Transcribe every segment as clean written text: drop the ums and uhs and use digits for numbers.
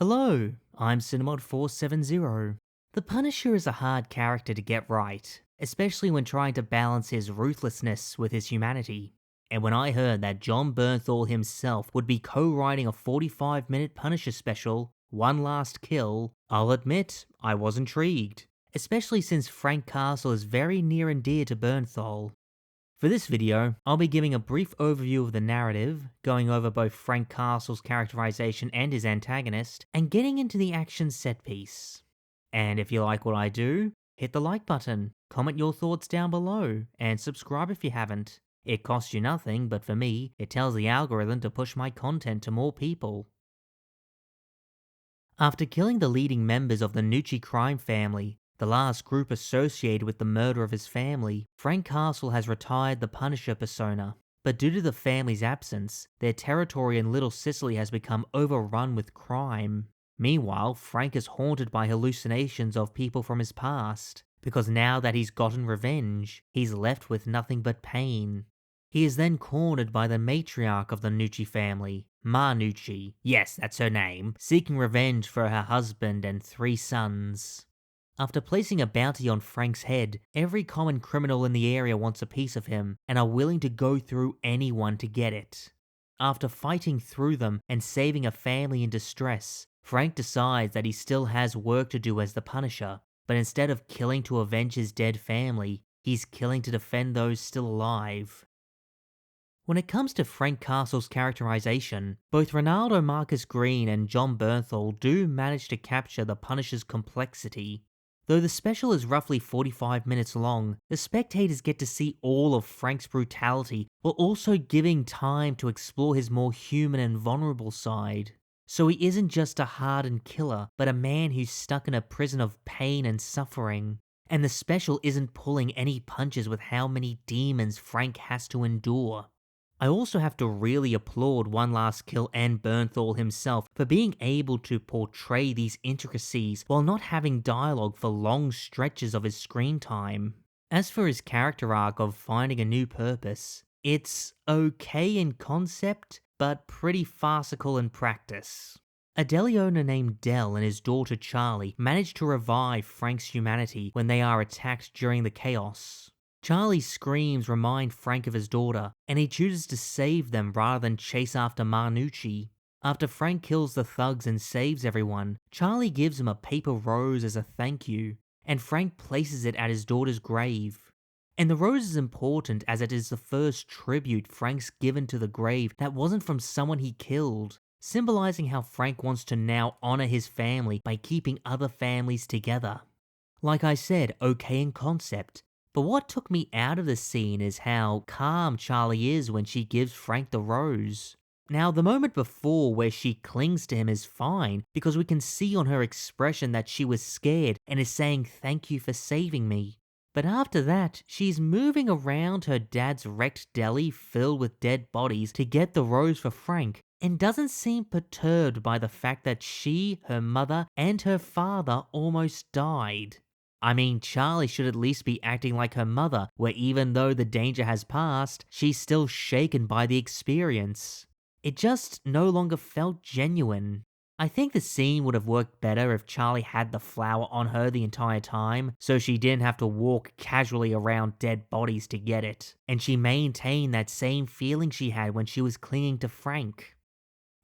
Hello, I'm Cinemod470. The Punisher is a hard character to get right, especially when trying to balance his ruthlessness with his humanity. And when I heard that Jon Bernthal himself would be co-writing a 45-minute Punisher special, One Last Kill, I'll admit I was intrigued, especially since Frank Castle is very near and dear to Bernthal. For this video, I'll be giving a brief overview of the narrative, going over both Frank Castle's characterization and his antagonist, and getting into the action set piece. And if you like what I do, hit the like button, comment your thoughts down below, and subscribe if you haven't. It costs you nothing, but for me, it tells the algorithm to push my content to more people. After killing the leading members of the Gnucci crime family, the last group associated with the murder of his family, Frank Castle has retired the Punisher persona. But due to the family's absence, their territory in Little Sicily has become overrun with crime. Meanwhile, Frank is haunted by hallucinations of people from his past, because now that he's gotten revenge, he's left with nothing but pain. He is then cornered by the matriarch of the Gnucci family, Ma Gnucci, yes, that's her name, seeking revenge for her husband and 3 sons. After placing a bounty on Frank's head, every common criminal in the area wants a piece of him and are willing to go through anyone to get it. After fighting through them and saving a family in distress, Frank decides that he still has work to do as the Punisher, but instead of killing to avenge his dead family, he's killing to defend those still alive. When it comes to Frank Castle's characterization, both Ronaldo Marcus Green and Jon Bernthal do manage to capture the Punisher's complexity. Though the special is roughly 45 minutes long, the spectators get to see all of Frank's brutality while also giving time to explore his more human and vulnerable side. So he isn't just a hardened killer, but a man who's stuck in a prison of pain and suffering. And the special isn't pulling any punches with how many demons Frank has to endure. I also have to really applaud One Last Kill and Bernthal himself for being able to portray these intricacies while not having dialogue for long stretches of his screen time. As for his character arc of finding a new purpose, it's okay in concept, but pretty farcical in practice. A deli owner named Dell and his daughter Charlie manage to revive Frank's humanity when they are attacked during the chaos. Charlie's screams remind Frank of his daughter, and he chooses to save them rather than chase after Ma Gnucci. After Frank kills the thugs and saves everyone, Charlie gives him a paper rose as a thank you, and Frank places it at his daughter's grave. And the rose is important as it is the first tribute Frank's given to the grave that wasn't from someone he killed, symbolizing how Frank wants to now honor his family by keeping other families together. Like I said, okay in concept, but what took me out of the scene is how calm Charlie is when she gives Frank the rose. Now, the moment before where she clings to him is fine, because we can see on her expression that she was scared and is saying thank you for saving me. But after that, she's moving around her dad's wrecked deli filled with dead bodies to get the rose for Frank, and doesn't seem perturbed by the fact that she, her mother, and her father almost died. I mean, Charlie should at least be acting like her mother, where even though the danger has passed, she's still shaken by the experience. It just no longer felt genuine. I think the scene would have worked better if Charlie had the flower on her the entire time, so she didn't have to walk casually around dead bodies to get it, and she maintained that same feeling she had when she was clinging to Frank.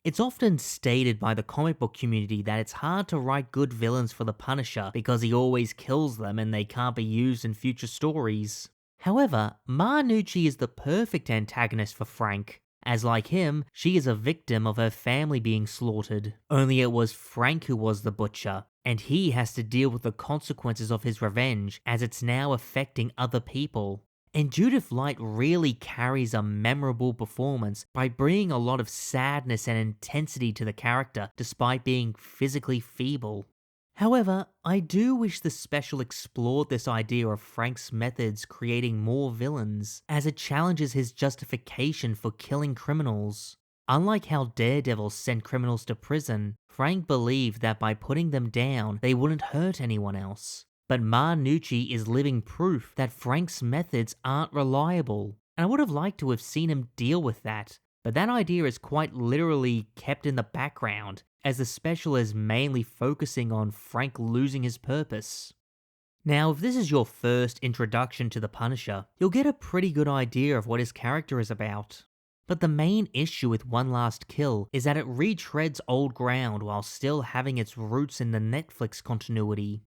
It's often stated by the comic book community that it's hard to write good villains for the Punisher because he always kills them and they can't be used in future stories. However, Ma Gnucci is the perfect antagonist for Frank, as like him, she is a victim of her family being slaughtered. Only it was Frank who was the butcher, and he has to deal with the consequences of his revenge as it's now affecting other people. And Judith Light really carries a memorable performance by bringing a lot of sadness and intensity to the character despite being physically feeble. However, I do wish the special explored this idea of Frank's methods creating more villains, as it challenges his justification for killing criminals. Unlike how Daredevil sent criminals to prison, Frank believed that by putting them down, they wouldn't hurt anyone else. But Ma Gnucci is living proof that Frank's methods aren't reliable, and I would have liked to have seen him deal with that, but that idea is quite literally kept in the background, as the special is mainly focusing on Frank losing his purpose. Now, if this is your first introduction to the Punisher, you'll get a pretty good idea of what his character is about. But the main issue with One Last Kill is that it retreads old ground while still having its roots in the Netflix continuity.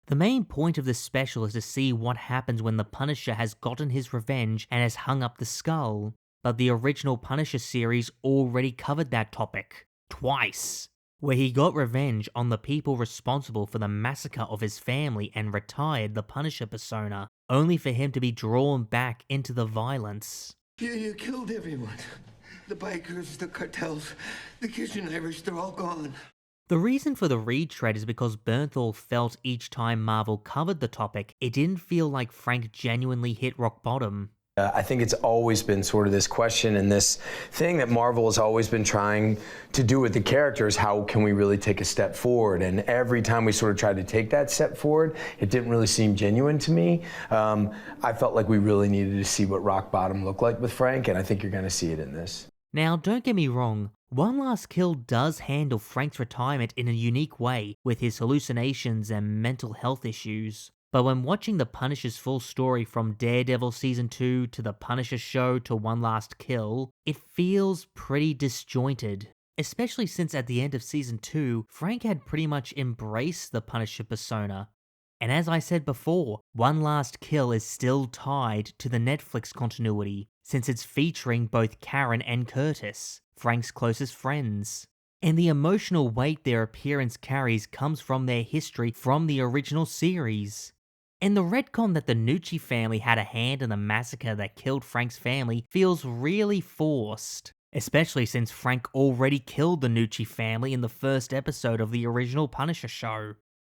The main point of this special is to see what happens when the Punisher has gotten his revenge and has hung up the skull, but the original Punisher series already covered that topic, twice, where he got revenge on the people responsible for the massacre of his family and retired the Punisher persona, only for him to be drawn back into the violence. You killed everyone. The bikers, the cartels, the kitchen Irish, they're all gone. The reason for the retread is because Bernthal felt each time Marvel covered the topic, it didn't feel like Frank genuinely hit rock bottom. I think it's always been sort of this question and this thing that Marvel has always been trying to do with the characters. How can we really take a step forward? And every time we sort of tried to take that step forward, it didn't really seem genuine to me. I felt like we really needed to see what rock bottom looked like with Frank, and I think you're going to see it in this. Now, don't get me wrong, One Last Kill does handle Frank's retirement in a unique way with his hallucinations and mental health issues. But when watching the Punisher's full story from Daredevil Season 2 to the Punisher show to One Last Kill, it feels pretty disjointed. Especially since at the end of Season 2, Frank had pretty much embraced the Punisher persona. And as I said before, One Last Kill is still tied to the Netflix continuity, since it's featuring both Karen and Curtis, Frank's closest friends. And the emotional weight their appearance carries comes from their history from the original series. And the retcon that the Gnucci family had a hand in the massacre that killed Frank's family feels really forced, especially since Frank already killed the Gnucci family in the first episode of the original Punisher show.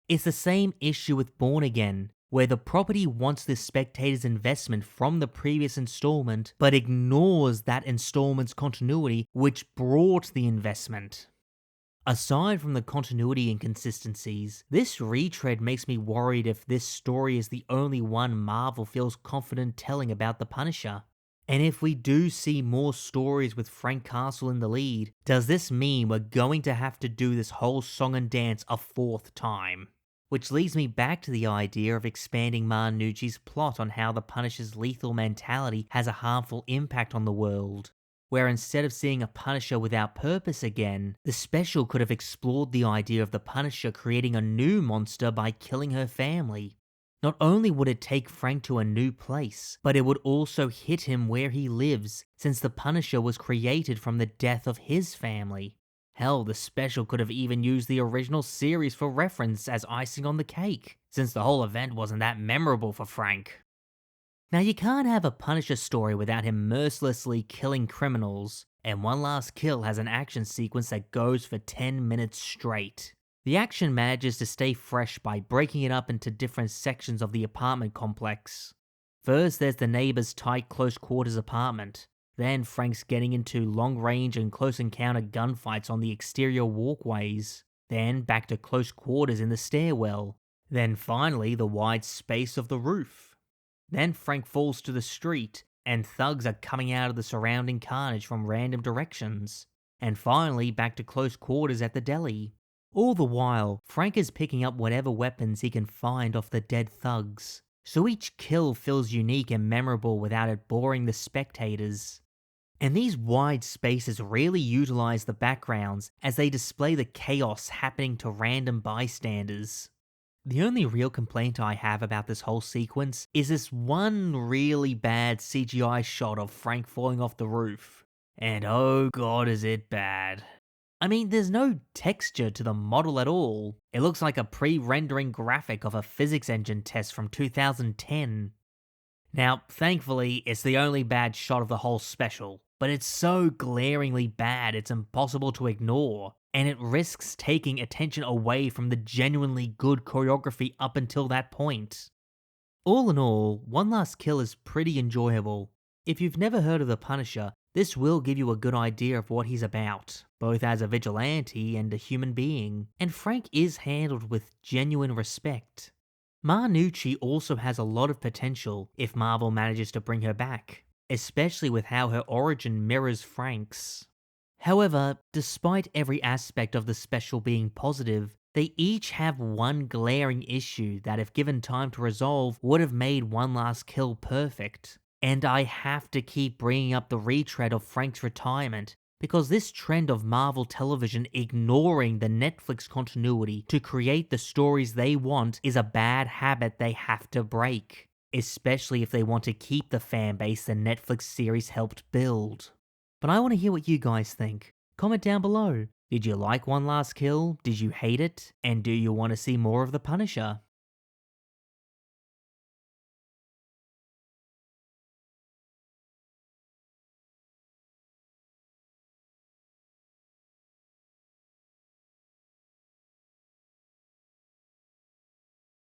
It's the same issue with Born Again, where the property wants the spectator's investment from the previous installment, but ignores that installment's continuity which brought the investment. Aside from the continuity inconsistencies, this retread makes me worried if this story is the only one Marvel feels confident telling about the Punisher. And if we do see more stories with Frank Castle in the lead, does this mean we're going to have to do this whole song and dance a fourth time? Which leads me back to the idea of expanding Gnucci's plot on how the Punisher's lethal mentality has a harmful impact on the world, where instead of seeing a Punisher without purpose again, the special could have explored the idea of the Punisher creating a new monster by killing her family. Not only would it take Frank to a new place, but it would also hit him where he lives, since the Punisher was created from the death of his family. Hell, the special could have even used the original series for reference as icing on the cake, since the whole event wasn't that memorable for Frank. Now, you can't have a Punisher story without him mercilessly killing criminals, and One Last Kill has an action sequence that goes for 10 minutes straight. The action manages to stay fresh by breaking it up into different sections of the apartment complex. First, there's the neighbor's tight close quarters apartment. Then Frank's getting into long range and close encounter gunfights on the exterior walkways. Then back to close quarters in the stairwell. Then finally the wide space of the roof. Then Frank falls to the street, and thugs are coming out of the surrounding carnage from random directions. And finally back to close quarters at the deli. All the while, Frank is picking up whatever weapons he can find off the dead thugs. So each kill feels unique and memorable without it boring the spectators. And these wide spaces really utilize the backgrounds as they display the chaos happening to random bystanders. The only real complaint I have about this whole sequence is this one really bad CGI shot of Frank falling off the roof. And oh god is it bad. I mean, there's no texture to the model at all. It looks like a pre-rendering graphic of a physics engine test from 2010. Now, thankfully, it's the only bad shot of the whole special, but it's so glaringly bad it's impossible to ignore, and it risks taking attention away from the genuinely good choreography up until that point. All in all, One Last Kill is pretty enjoyable. If you've never heard of the Punisher, this will give you a good idea of what he's about, both as a vigilante and a human being, and Frank is handled with genuine respect. Gnucci also has a lot of potential if Marvel manages to bring her back. especially with how her origin mirrors Frank's. However, despite every aspect of the special being positive, they each have one glaring issue that, if given time to resolve, would have made One Last Kill perfect. And I have to keep bringing up the retread of Frank's retirement, because this trend of Marvel Television ignoring the Netflix continuity to create the stories they want is a bad habit they have to break, especially if they want to keep the fanbase the Netflix series helped build. But I want to hear what you guys think. Comment down below. Did you like One Last Kill? Did you hate it? And do you want to see more of the Punisher?